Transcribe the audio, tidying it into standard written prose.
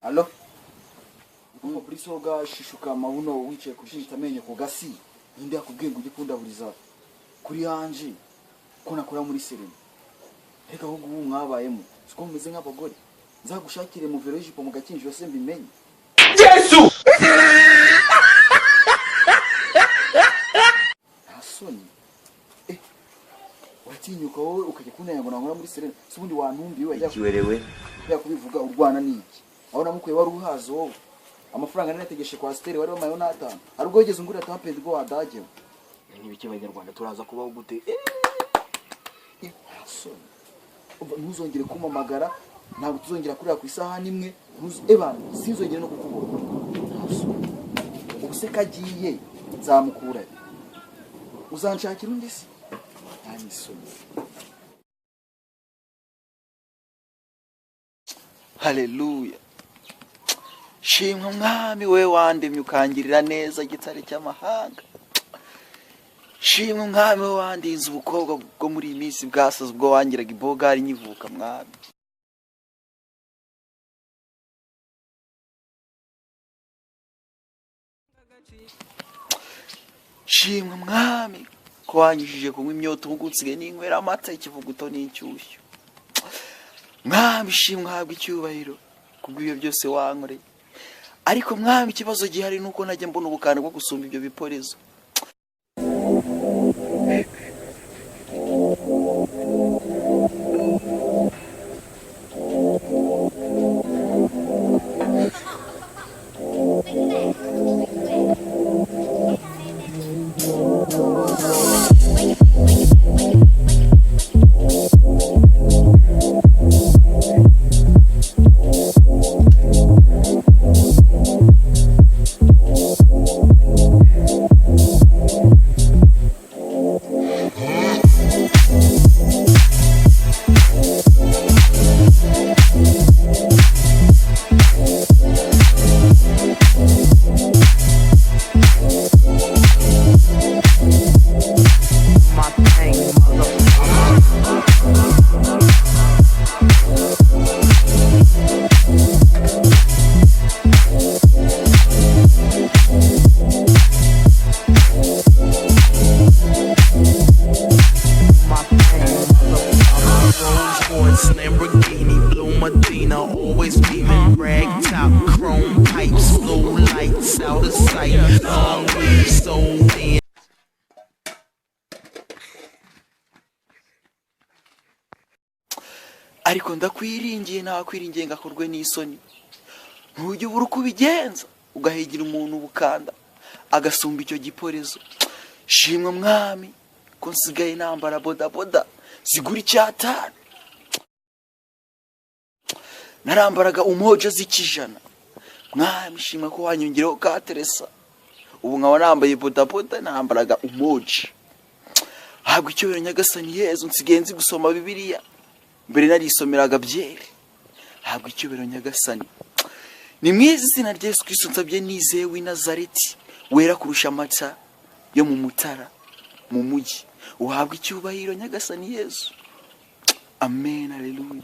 Allo? Uko kuri soga shishuka mabuno wicaye kushinita amenyo ku gasi. Inde yakubwiye ngo ugikunda buriza. Kuri hanje ko nakora muri Serena. Reka ahubwo ubu mwabayemo. Siko mumeze nk'abagore. Nzagushakire mu vero y'ijipo mu gakinjiro se mbimenye. Yesu! Asoni. Uratinyuka wowe ukajya kunenya ngo nankora muri Serena. Subundi wantumbiwe wajya Ikiwerewe. kubivuga urwana niki. Aho namukuye wari uhazo wowe. Amafaranga nategeshe kwa Steri wari wamayo n'atanu. Arubwo yigeze ngura tampende go wadage. Ni bike abanyarwanda turaza kubaho gute? Asoni. Ntuzongere kumamagara, ntabwo tuzongera kurira ku isaha nimwe. Sinzongere no kukubona. Ubuse kagiye nzamukura. Uzanshakira undi se? Haleluya. Shimwa mwami we wandemye ukangirira neza gitare cy'amahanga. Shimwa mwami we wandinze ubukobwa bwo muri iyi minsi bwasaze ubwo wangiraga ibogari nyivuka mwami. Shimwa mwami ko wanyujije kunywa imyoto ugutsiye n'inywera amata ikivuguto n'inshyushyu. Mwami shimwa habwa icyubahiro kubw'ibyo byose wankoreye. Ariko mwami ikibazo gihari nuko najya mbona ubukana bwo gusumba ibyo biporezo. Lamborghini, blue Medina, always beaming, rag top, chrome pipes, blue lights out of sight, long way so in. Ariko ndakwiringiye nakwiringiye ngakorwe n'isoni. Ntujye ubura uko ubigenza ugahigira umuntu ubukanda agasumba icyo giporezo. Shimwa mwami ko nsigaye nambara bodaboda zigura icyatanu. Narambaraga umoja z'ikijana. Mwami shimwa ko wanyongereho ka Teresa. Ubu nkaba nambaye bodaboda nambaraga umoja. Habwa icyubahiro nyagasani Yezu nsigaye nzi gusoma Bibiliya. Mbere narisomeraga byeri. Habwa icyubahiro nyagasani. Ni mwiza izina rya Yesu Kristo nsabye nizeye w'i Nazareti wera kurusha amata yo mu Mutara mu mujyi. Uhabwa icyubahiro nyagasani Yesu. Amen, haleluya.